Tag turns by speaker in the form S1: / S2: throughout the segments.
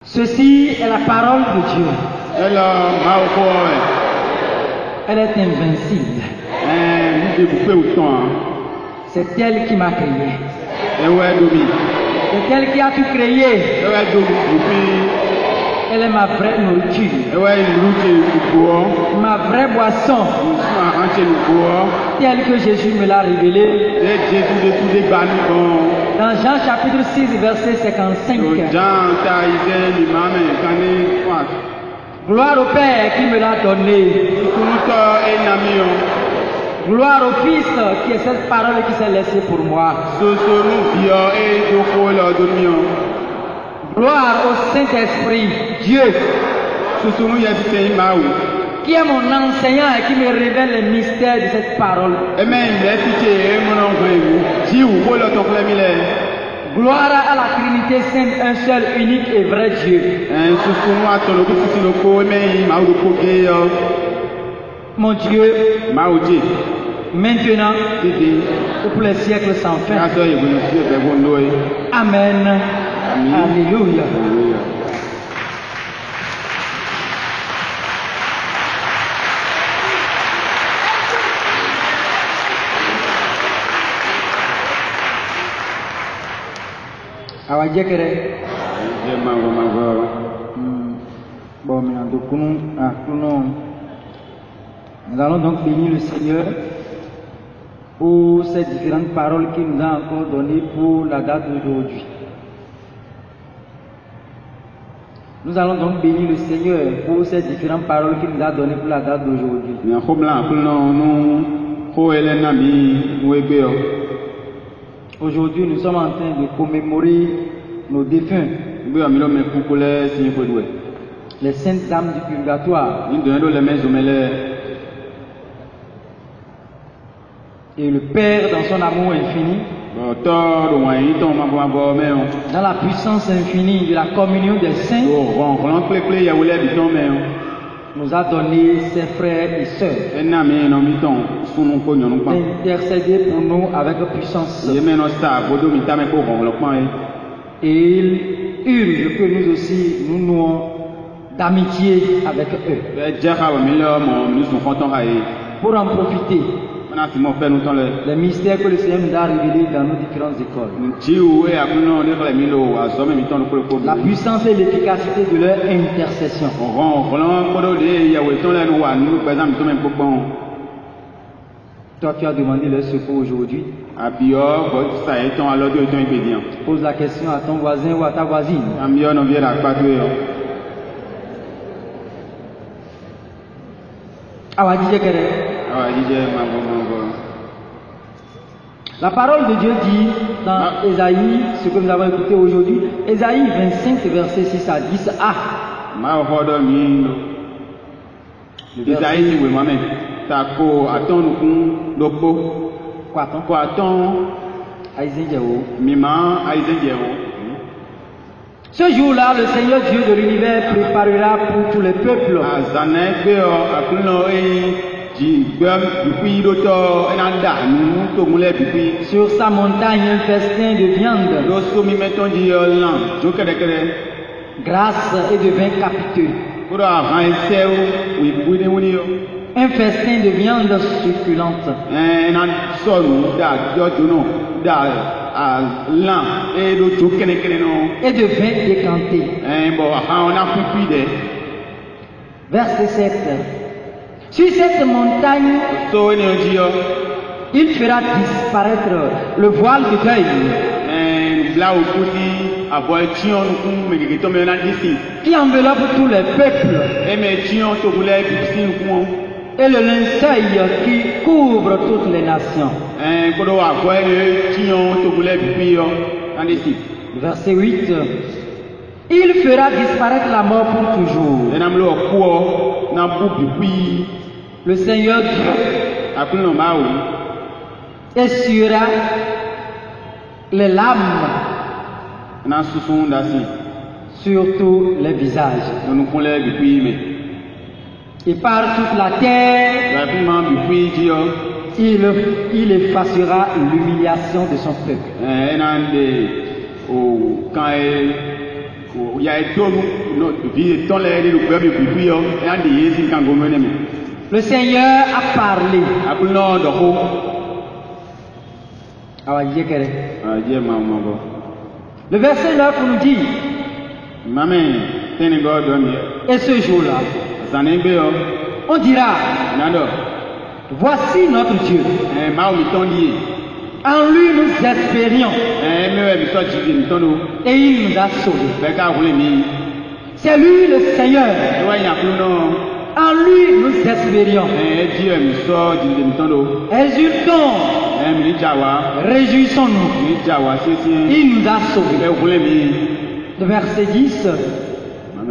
S1: Ceci est la parole de Dieu. Elle est invincible. C'est elle qui m'a créé. C'est elle qui a tout créé. Elle est ma vraie nourriture. Ma vraie boisson. Telle que Jésus me l'a révélée. Dans Jean chapitre 6 verset 55. Gloire au Père qui me l'a donné. Gloire au Fils qui est cette parole qui s'est laissée pour moi. Gloire au Saint-Esprit, Dieu, qui est mon enseignant et qui me révèle les mystères de cette parole. Gloire à la Trinité Sainte, un seul, unique et vrai Dieu. Mon Dieu, maintenant et pour les siècles sans fin. Amen. Alléluia. Nous allons donc bénir le Seigneur pour ces différentes paroles qu'il nous a encore données pour la date d'aujourd'hui. Nous allons donc bénir le Seigneur pour ces différentes paroles qu'il nous a données pour la date d'aujourd'hui. Aujourd'hui, nous sommes en train de commémorer nos défunts, les saintes dames du purgatoire. Et le Père, dans son amour infini, dans la puissance infinie de la communion des saints, nous a donné ses frères et sœurs d'intercéder pour nous avec puissance. Et il urge que nous aussi nous nouons d'amitié avec eux. Pour en profiter, les mystères que le Seigneur nous a révélés dans nos différentes écoles. La puissance et l'efficacité de leur intercession. Toi, tu as demandé leur secours aujourd'hui. Pose la question à ton voisin ou à ta voisine. La parole de Dieu dit dans Ésaïe, ce que nous avons écouté aujourd'hui, Ésaïe 25, verset 6 à 10a. Ce jour-là, le Seigneur Dieu de l'univers préparera pour tous les peuples sur sa montagne un festin de viande, grâce et de vin capiteux. Un festin de viande succulente et de vin décanté. Verset 7. Sur cette montagne, il fera disparaître le voile de deuil qui enveloppe tous les peuples et le linceul qui couvre toutes les nations. Verset 8. Il fera disparaître la mort pour toujours. Le Seigneur Dieu essuiera les larmes sur tous les visages. Et par toute la terre, il effacera l'humiliation de son peuple. Le Seigneur a parlé. Le verset 9 nous dit, et ce jour-là, on dira, voici notre Dieu. En lui nous espérions. Et il nous a sauvés. C'est lui le Seigneur. En lui nous espérions. Exultons. Réjouissons-nous. Il nous a sauvés. Le verset 10.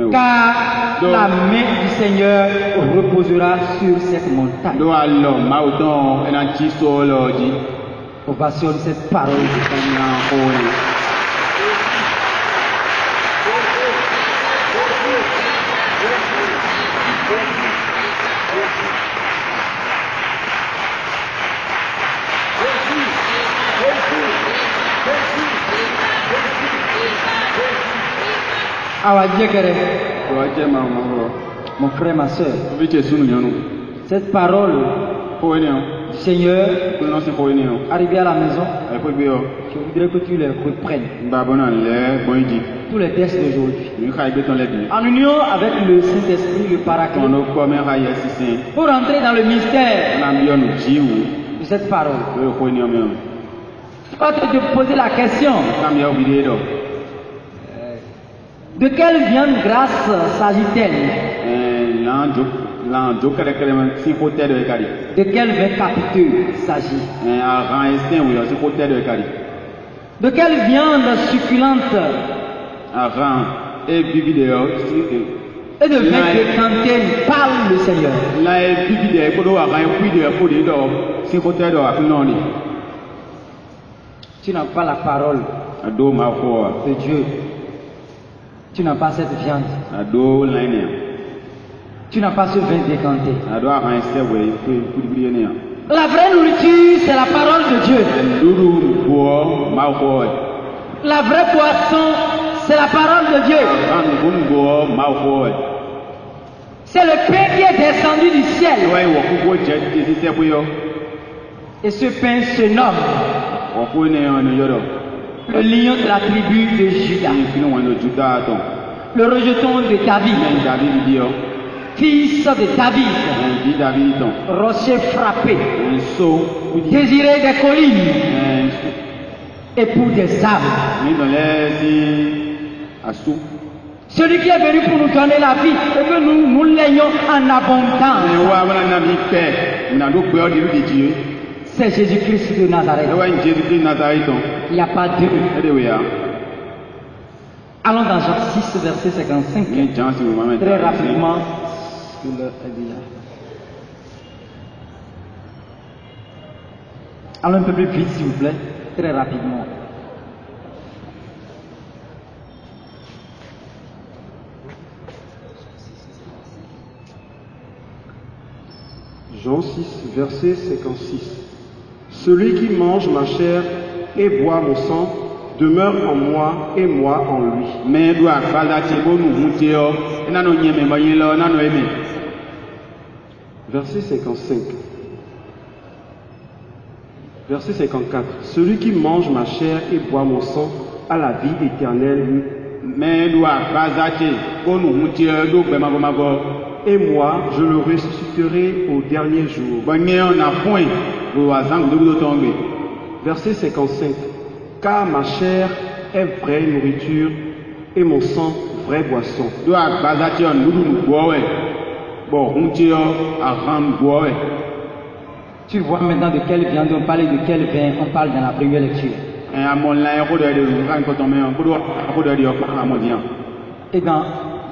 S1: Car la main du Seigneur reposera sur cette montagne. Ovation de cette parole du Seigneur. Mon frère, ma soeur, cette parole du Seigneur, arrivé à la maison, je voudrais que tu les reprennes. Tous les textes d'aujourd'hui. En union avec le Saint-Esprit, le Paraclet, pour entrer dans le mystère de cette parole. Je vais te poser la question. De quelle viande grasse s'agit-elle? De quel vin capiteux s'agit? De quelle viande succulente? Et de vin décanté parle le Seigneur. Tu n'as pas la parole de Dieu. Tu n'as pas cette viande. Tu n'as pas ce vin décanté. La vraie nourriture, c'est la parole de Dieu. La vraie poisson, c'est la parole de Dieu. C'est le pain qui est descendu du ciel. Et ce pain se nomme le lion de la tribu de Juda. Le rejeton de David. Fils de David. Rocher frappé. Désiré des collines. Époux des âmes. Celui qui est venu pour nous donner la vie et que nous l'ayons en abondance. C'est Jésus-Christ de Nazareth. Il n'y a pas deux. Allons dans Jean 6, verset 55. Très rapidement. Allons un peu plus vite, s'il vous plaît. Très rapidement.
S2: Jean 6, verset 56. Celui qui mange ma chair et boit mon sang demeure en moi et moi en lui. Verset 55. Verset 54. Celui qui mange ma chair et boit mon sang a la vie éternelle. Et moi, je le ressusciterai au dernier jour. Verset 55. Car ma chair est vraie nourriture et mon sang vraie boisson.
S1: Tu vois maintenant de quelle viande on parle et de quel vin on parle dans la première lecture. Et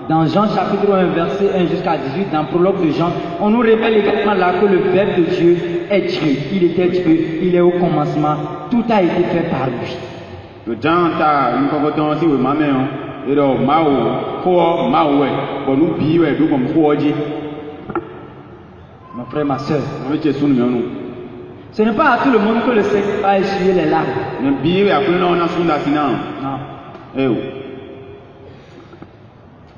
S1: dans Jean chapitre 1, verset 1 jusqu'à 18, dans le prologue de Jean, on nous révèle également là que le Verbe de Dieu est Dieu. Il était Dieu, il est au commencement, tout a été fait par lui. Mon frère, ma soeur, ce n'est pas à tout le monde que le Seigneur va essuyer les larmes. Non.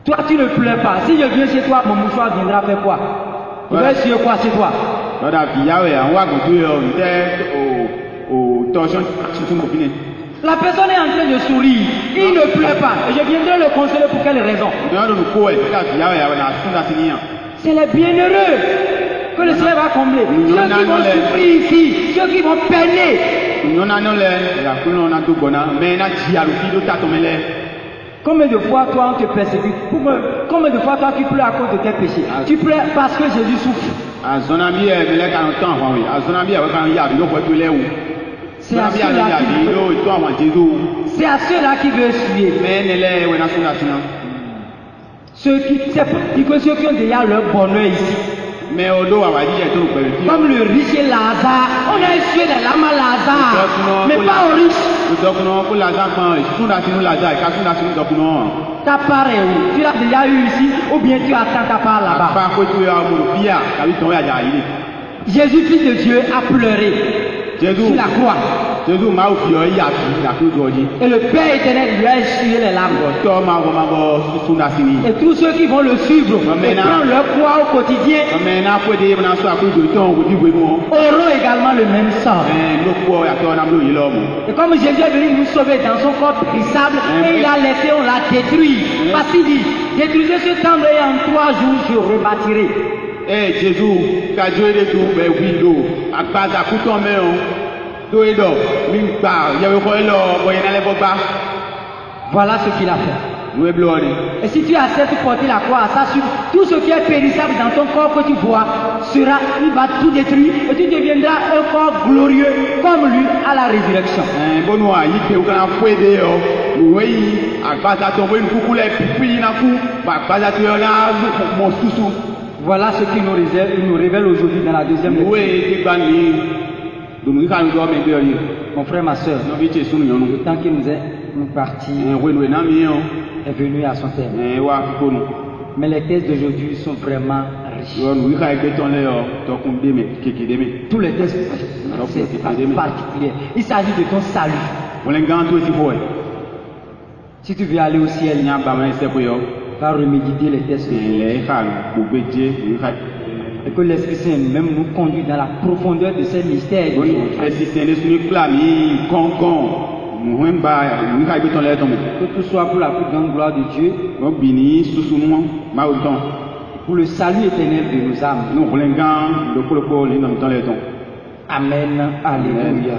S1: Toi, tu ne pleures pas. Si je viens chez toi, mon mouchoir viendra faire quoi? Il va essuyer quoi chez toi? La personne est en train de sourire. Il ne pleure pas. Je viendrai le consoler pour quelle raison? C'est les bienheureux que le Seigneur va combler. Ceux qui vont souffrir ici, ceux qui vont peiner. Combien de fois toi on te persécute? Combien de fois toi tu pleures à cause de tes péchés? Tu pleures parce que Jésus souffre. C'est à ceux-là qui veulent suivre. Ceux qui ont déjà leur bonheur ici. Comme le riche Lazare, on a essuyé les larmes à Lazare, mais pas au riche. Ta part est où? Tu l'as déjà eu ici ou bien tu attends ta part là-bas? Jésus, fils de Dieu, a pleuré sur la croix. Et le Père éternel lui a essuyé les larmes. Et tous ceux qui vont le suivre et prendre leur croix au quotidien auront également le même sort. Et comme Jésus est venu nous sauver dans son corps périssable, et il a laissé, on l'a détruit. Parce qu'il dit, détruisez ce temple et en 3 jours je rebâtirai. Voilà ce qu'il a fait. Et si tu acceptes de porter la croix à ça, sur tout ce qui est périssable dans ton corps que tu vois, il va tout détruire et tu deviendras un corps glorieux comme lui à la résurrection. Voilà ce qu'il nous révèle aujourd'hui dans la deuxième lecture. Mon frère, ma soeur, le temps qui nous est parti est venu à son terme. Mais les textes d'aujourd'hui sont vraiment riches. Tous les textes c'est particulier. Il s'agit de ton salut. Si tu veux aller au ciel, va reméditer les textes. Et que l'Esprit Saint même nous conduit dans la profondeur de ces mystères. Que tout soit pour la plus grande gloire de Dieu, pour le salut éternel de nos âmes. Amen. Alléluia.